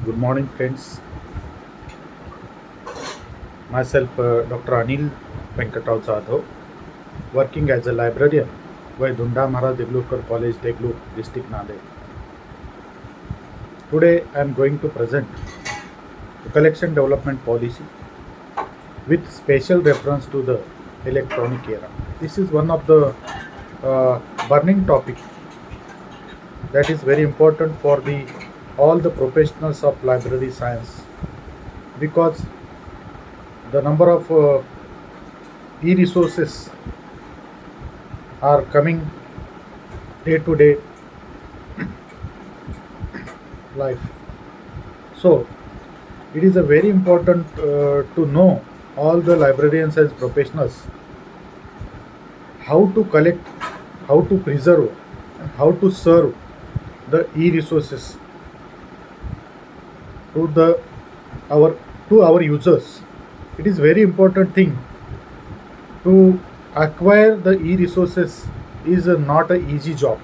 Good morning, friends. Myself, Dr. Anil Venkatrao Jadhav, working as a librarian with Dunda Maharaj Deglukar College, Degluk, District Nanded. Today, I am going to present the collection development policy with special reference to the electronic era. This is one of the uh, burning topic that is very important for the all the professionals of library science because the number of e-resources are coming day to day life. So it is a very important to know all the librarians as professionals how to collect, how to preserve, and how to serve the e-resources to the our to our users. It is very important thing to acquire the e-resources is not a easy job.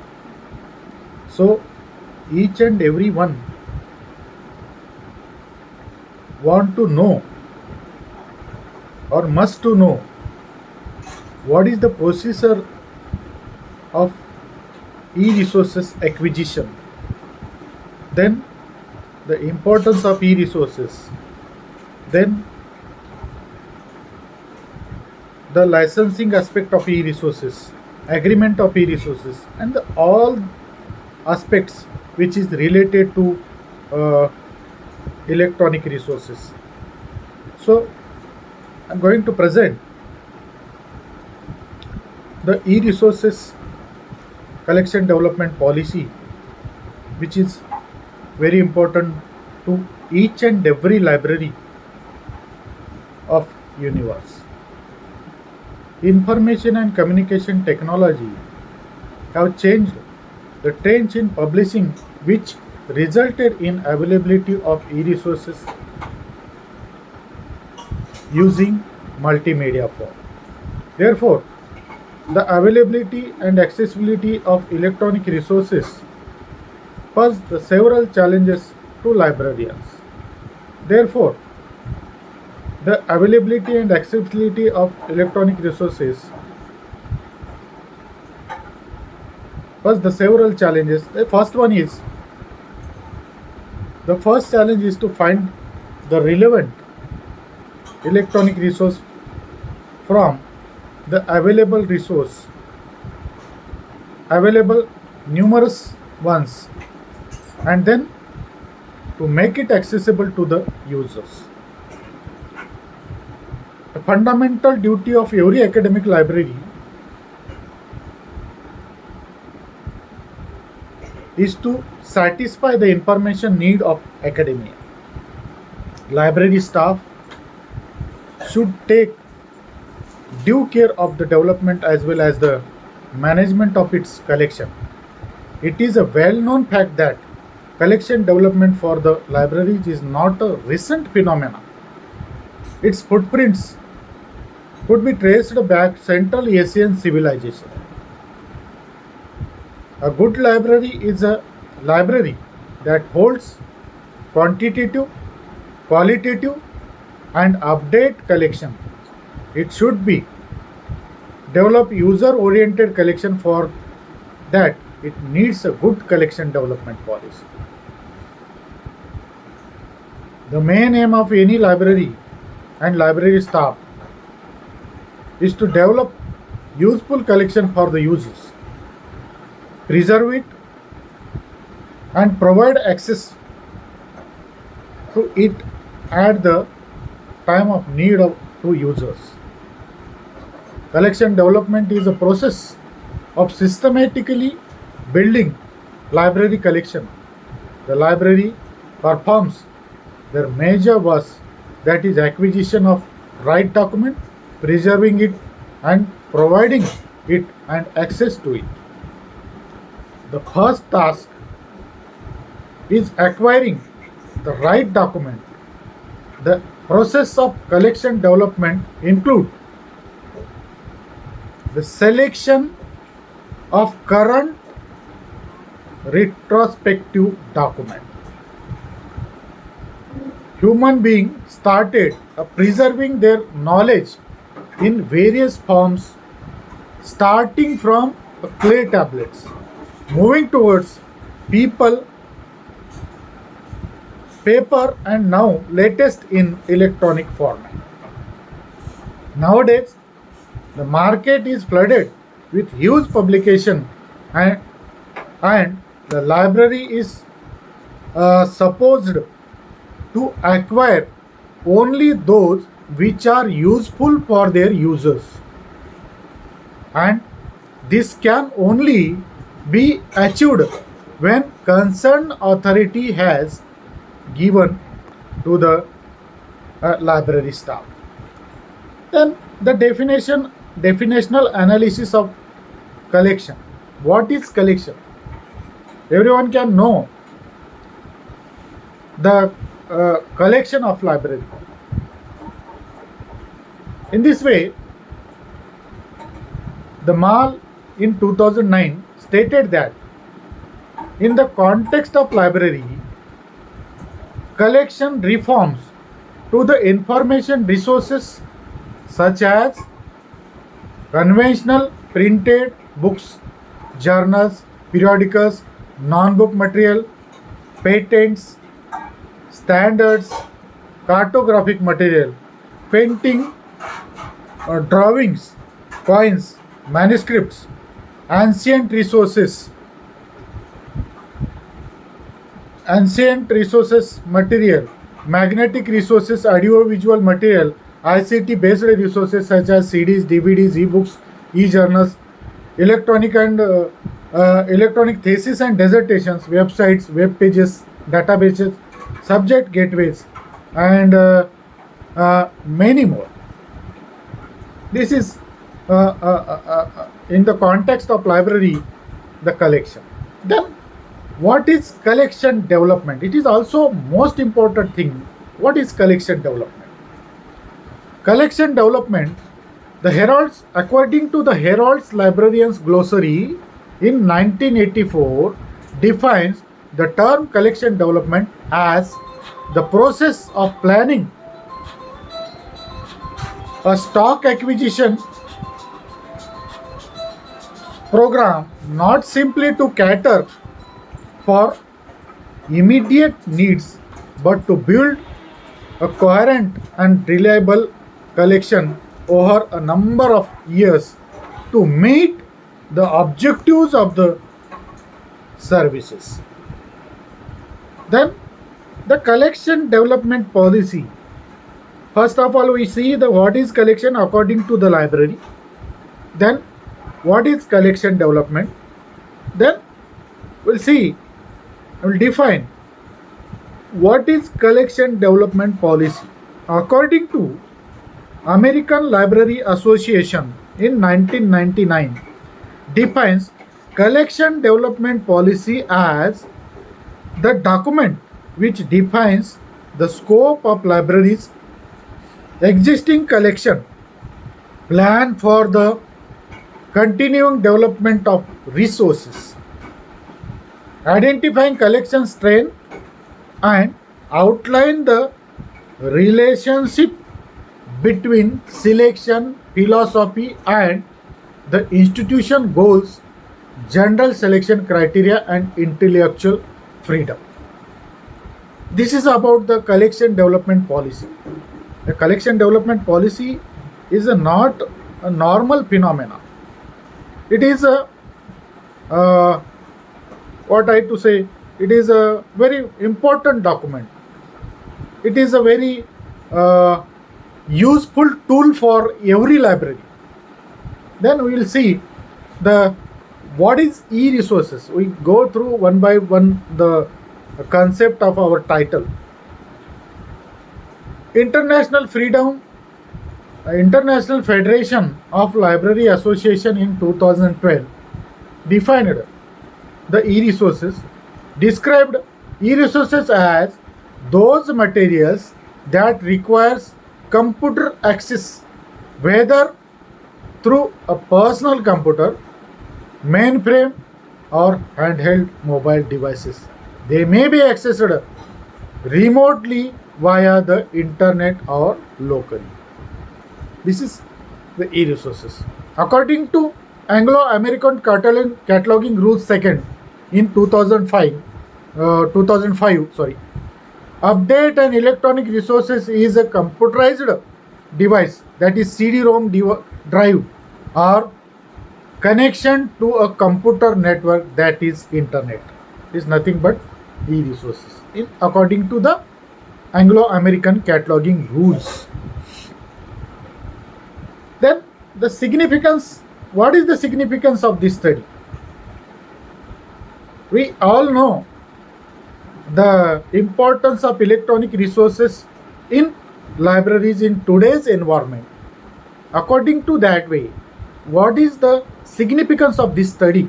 So each and every one want to know or must to know what is the procedure of e-resources acquisition, then the importance of e-resources, then the licensing aspect of e-resources, agreement of e-resources, and all aspects which is related to uh, electronic resources. So I'm going to present the e-resources collection development policy, which is very important to each and every library of universe. Information and communication technology have changed the trends in publishing, which resulted in availability of e-resources using multimedia form. Therefore, the availability and accessibility of electronic resources pose the several challenges to librarians. Therefore, the availability and accessibility of electronic resources pose the several challenges. The first challenge is to find the relevant electronic resource from the available numerous ones, and then to make it accessible to the users. The fundamental duty of every academic library is to satisfy the information need of academia. Library staff should take due care of the development as well as the management of its collection. It is a well-known fact that collection development for the libraries is not a recent phenomenon. Its footprints could be traced back Central Asian civilization. A good library is a library that holds quantitative, qualitative, and update collection. It should be develop user-oriented collection. For that, it needs a good collection development policy. The main aim of any library and library staff is to develop useful collection for the users, preserve it, and provide access to it at the time of need to users. Collection development is a process of systematically building library collection. The library performs their major work, that is acquisition of right document, preserving it, and providing it and access to it. The first task is acquiring the right document. The process of collection development include the selection of current retrospective document. human beings started preserving their knowledge in various forms, starting from clay tablets, moving towards people, paper, and now latest in electronic format. Nowadays, the market is flooded with huge publication, and, and the library is supposed to acquire only those which are useful for their users, and this can only be achieved when concerned authority has given to the library staff. Then the definitional analysis of collection. What is collection? Everyone can know the collection of library. In this way, the Mal in 2009 stated that in the context of library, collection reforms to the information resources such as conventional printed books, journals, periodicals, non-book material, patents, standards, cartographic material, painting, drawings, coins, manuscripts, ancient resources material, magnetic resources, audiovisual material, ICT based resources such as CDs, DVDs, e-books, e-journals, electronic and electronic thesis and dissertations, websites, web pages, databases, subject gateways, and many more. This is in the context of library, the collection. Then what is collection development? It is also most important thing. What is collection development? Collection development, the Herald's, according to the Herald's Librarian's Glossary in 1984, defines the term collection development as the process of planning a stock acquisition program not simply to cater for immediate needs but to build a coherent and reliable collection over a number of years to meet the objectives of the services. Then the collection development policy. First of all, we see the what is collection according to the library. Then what is collection development. Then we'll define what is collection development policy. According to American Library Association in 1999 defines collection development policy as the document which defines the scope of libraries existing collection, plan for the continuing development of resources, identifying collection strength, and outline the relationship between selection, philosophy, and the institution goals, general selection criteria, and intellectual freedom. This is about the collection development policy. The collection development policy is not a normal phenomenon. It is a what I to say. It is a very important document. It is a very useful tool for every library. Then we will see the what is e-resources. We go through one by one the concept of our title. International Federation of Library Association in 2012 defined the e-resources, described e-resources as those materials that requires computer access, whether through a personal computer, mainframe, or handheld mobile devices. They may be accessed remotely via the internet or locally. This is the e-resources. According to Anglo-American Cataloging Rules Second in 2005, update an electronic resources is a computerized device, that is CD-ROM drive, or connection to a computer network, that is internet. It is nothing but e-resources according to the Anglo-American Cataloging Rules. Then the significance, what is the significance of this study? We all know the importance of electronic resources in libraries in today's environment. According to that way, what is the significance of this study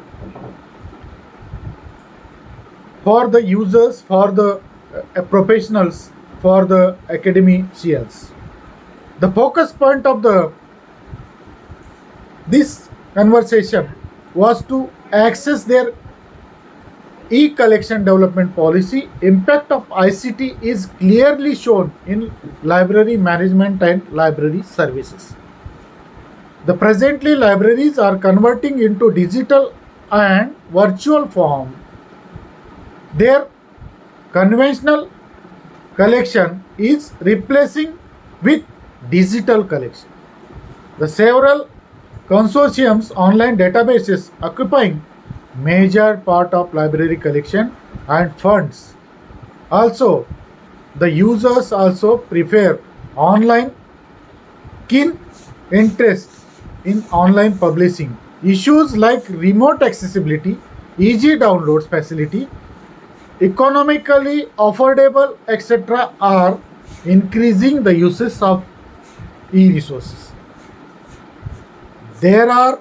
for the users, for the professionals, for the academicians? The focus point of this conversation was to access their e-collection development policy. Impact of ICT is clearly shown in library management and library services. The presently libraries are converting into digital and virtual form their conventional collection is replacing with digital collection. The several consortiums online databases occupying major part of library collection and funds. Also, the users also prefer online keen interest in online publishing. Issues like remote accessibility, easy downloads facility, economically affordable, etc. are increasing the uses of e-resources. There are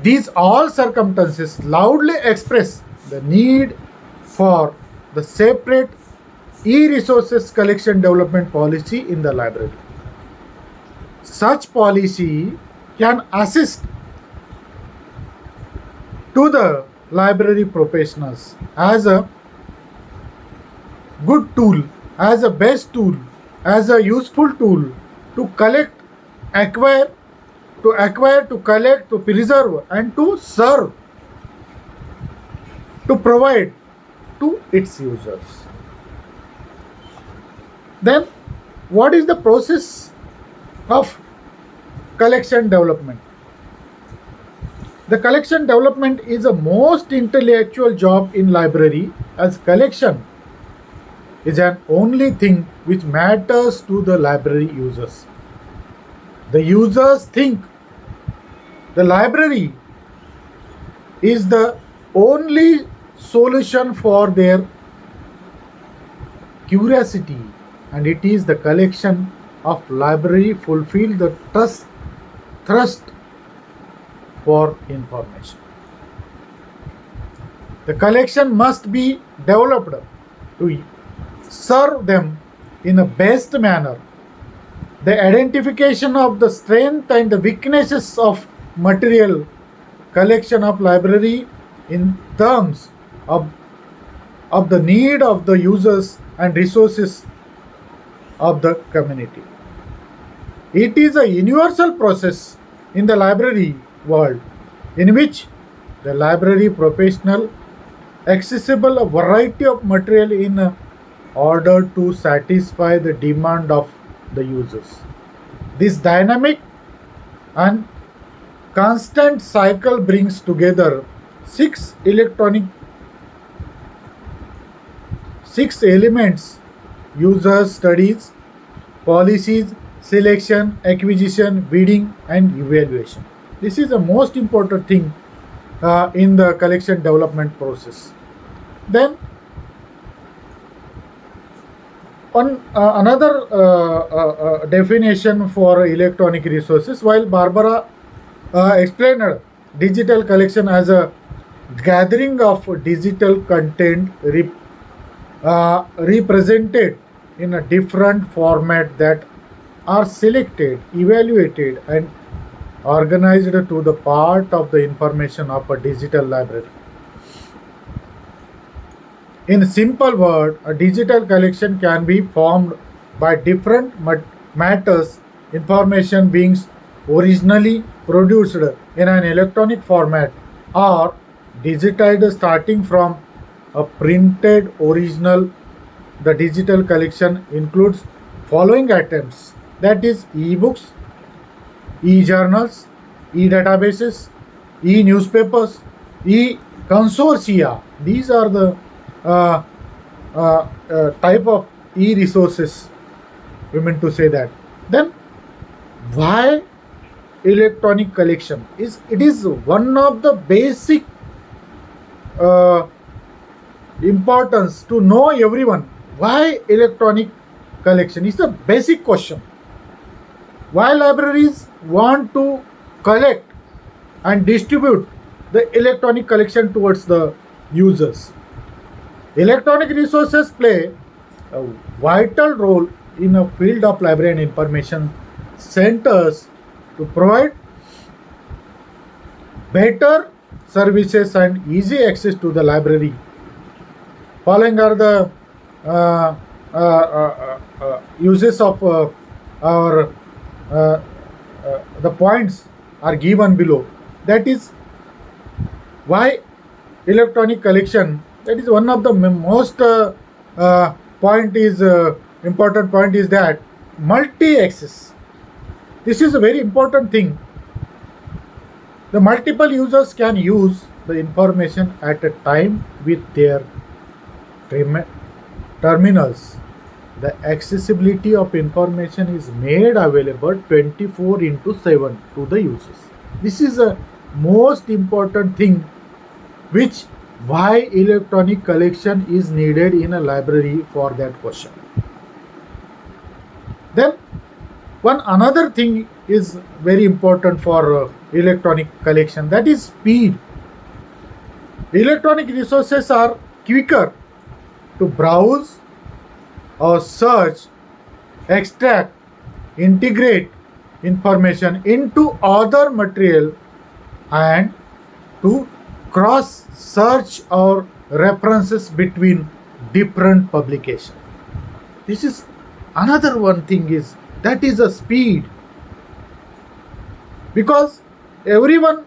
these all circumstances loudly express the need for the separate e-resources collection development policy in the library. Such policy can assist to the library professionals as a good tool, as a best tool, as a useful tool to collect, acquire, to collect, to preserve, and to serve, to provide to its users. Then, what is the process of collection development? The collection development is the most intellectual job in library, as collection is an only thing which matters to the library users. The users think the library is the only solution for their curiosity, and it is the collection of library fulfill the thrust for information. The collection must be developed to serve them in a best manner. The identification of the strength and the weaknesses of material collection of library in terms of the need of the users and resources of the community. It is a universal process in the library world in which the library professional accessible a variety of material in order to satisfy the demand of the users. This dynamic and constant cycle brings together six elements: users, studies, policies, selection, acquisition, bidding, and evaluation. This is the most important thing in the collection development process. Then on another definition for electronic resources, while Barbara explained digital collection as a gathering of digital content represented in a different format that are selected, evaluated, and organized to the part of the information of a digital library. In simple word, a digital collection can be formed by different matters, information being originally produced in an electronic format or digitized starting from a printed original. The digital collection includes following items, that is e-books, e-journals, e-databases, e-newspapers, e-consortia. These are the uh, type of e-resources, we meant to say that. Then why electronic collection? It is one of the basic uh, importance to know everyone. Why electronic collection is the basic question. Why libraries want to collect and distribute the electronic collection towards the users? Electronic resources play a vital role in a field of library and information centers to provide better services and easy access to the library. Following are the uses of our the points are given below. That is why electronic collection. That is one of the most point is important point is that multi-access. This is a very important thing. The multiple users can use the information at a time with their terminals. The accessibility of information is made available 24 into 7 to the users. This is a most important thing which why electronic collection is needed in a library for that question. Then one another thing is very important for electronic collection, that is speed. Electronic resources are quicker to browse or search, extract, integrate information into other material and to cross search or references between different publications. This is another one thing is that is a speed, because everyone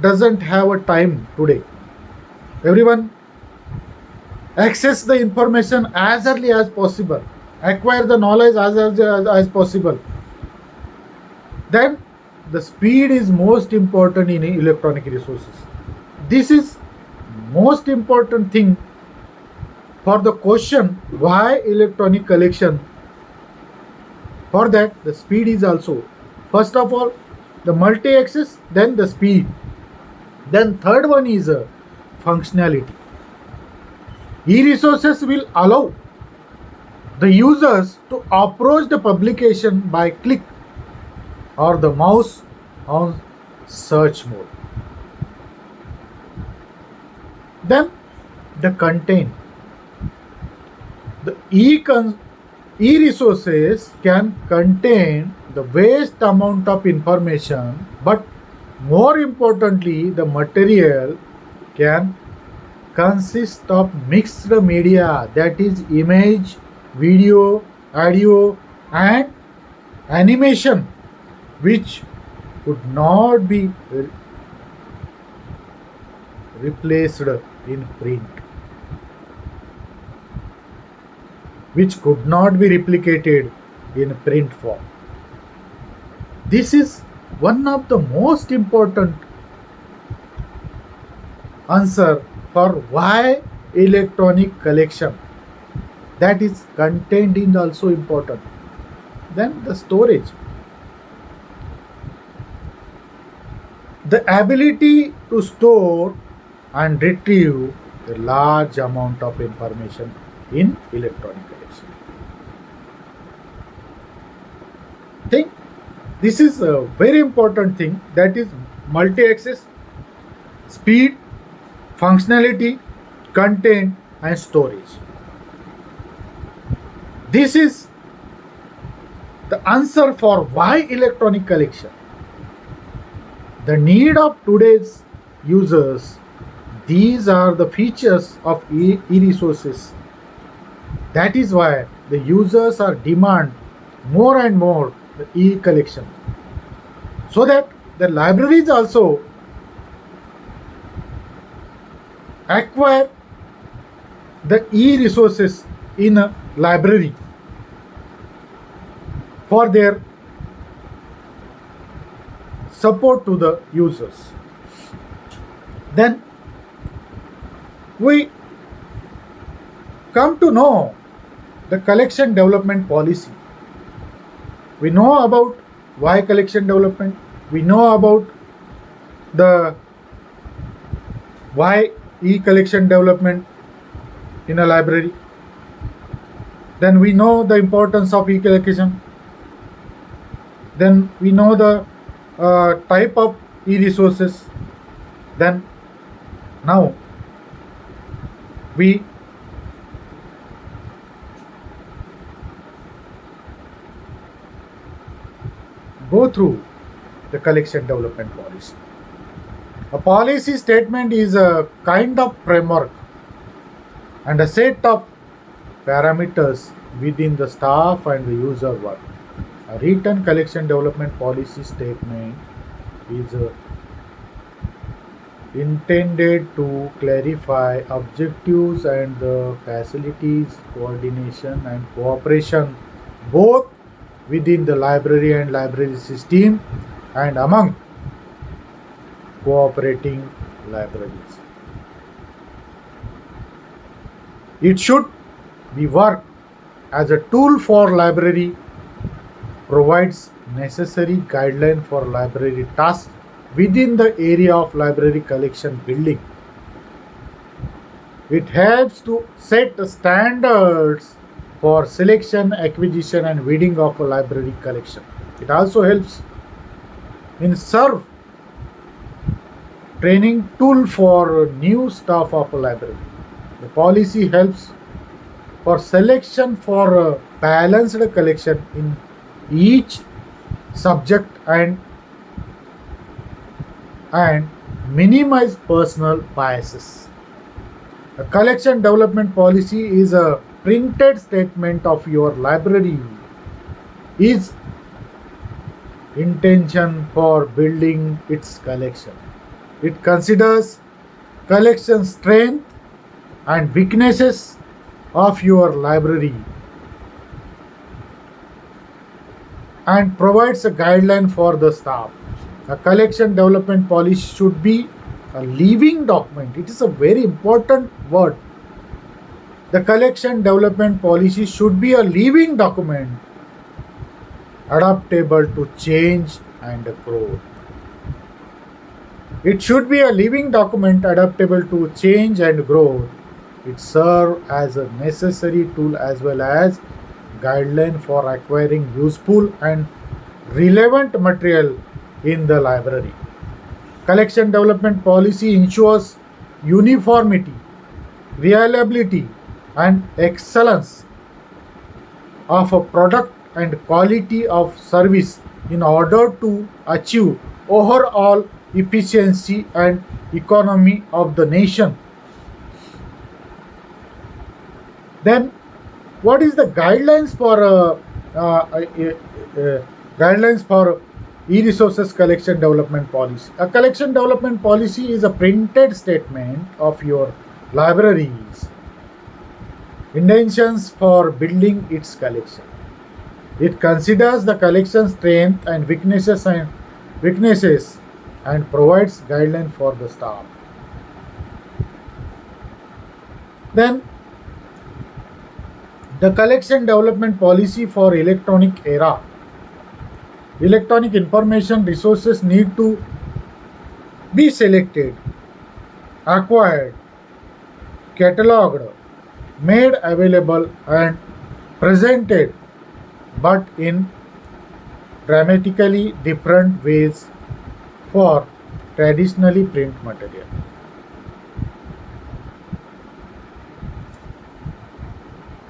doesn't have a time today. Everyone access the information as early as possible, acquire the knowledge as possible. Then the speed is most important in electronic resources. This is most important thing for the question why electronic collection. For that the speed is also first of all the multi-access, then the speed, then third one is functionality. E-resources will allow the users to approach the publication by click or the mouse on search mode. Then the content. The e-resources can contain the vast amount of information, but more importantly, the material can consist of mixed media, that is image, video, audio and animation, which could not be replaced in print, which could not be replicated in print form. This is one of the most important answer for why electronic collection, that is content is also important. Then the storage. The ability to store and retrieve a large amount of information in electronic collection. Think this is a very important thing, that is multi-access, speed, functionality, content and storage. This is the answer for why electronic collection. The need of today's users These are the features of e-resources. That is why the users are demand more and more the e-collection, so that the libraries also acquire the e-resources in a library for their support to the users. Then we come to know the collection development policy. We know about why collection development, we know about the why e-collection development in a library. Then we know the importance of e-collection. Then we know the type of e-resources. Then now we go through the collection development policy. A policy statement is a kind of framework and a set of parameters within the staff and the user work. A written collection development policy statement is intended to clarify objectives and the facilities coordination and cooperation both within the library and library system and among cooperating libraries. It should be work as a tool for library, provides necessary guideline for library tasks within the area of library collection building. It helps to set standards for selection, acquisition and weeding of a library collection. It also helps in serve training tool for new staff of a library. The policy helps for selection for a balanced collection in each subject and minimize personal biases. A collection development policy is a printed statement of your library is intention for building its collection. It considers collection strength and weaknesses of your library and provides a guideline for the staff. A collection development policy should be a living document. It is a very important word. The collection development policy should be a living document, adaptable to change and growth. It should be a living document adaptable to change and growth. It serves as a necessary tool as well as guideline for acquiring useful and relevant material in the library. Collection development policy ensures uniformity, reliability, and excellence of a product and quality of service in order to achieve overall efficiency and economy of the nation. Then, what is the guidelines for e-resources collection development policy? A collection development policy is a printed statement of your library's intentions for building its collection. It considers the collection strength and weaknesses and provides guidelines for the staff. Then the collection development policy for electronic era. Electronic information resources need to be selected, acquired, catalogued, made available and presented, but in dramatically different ways for traditionally print material.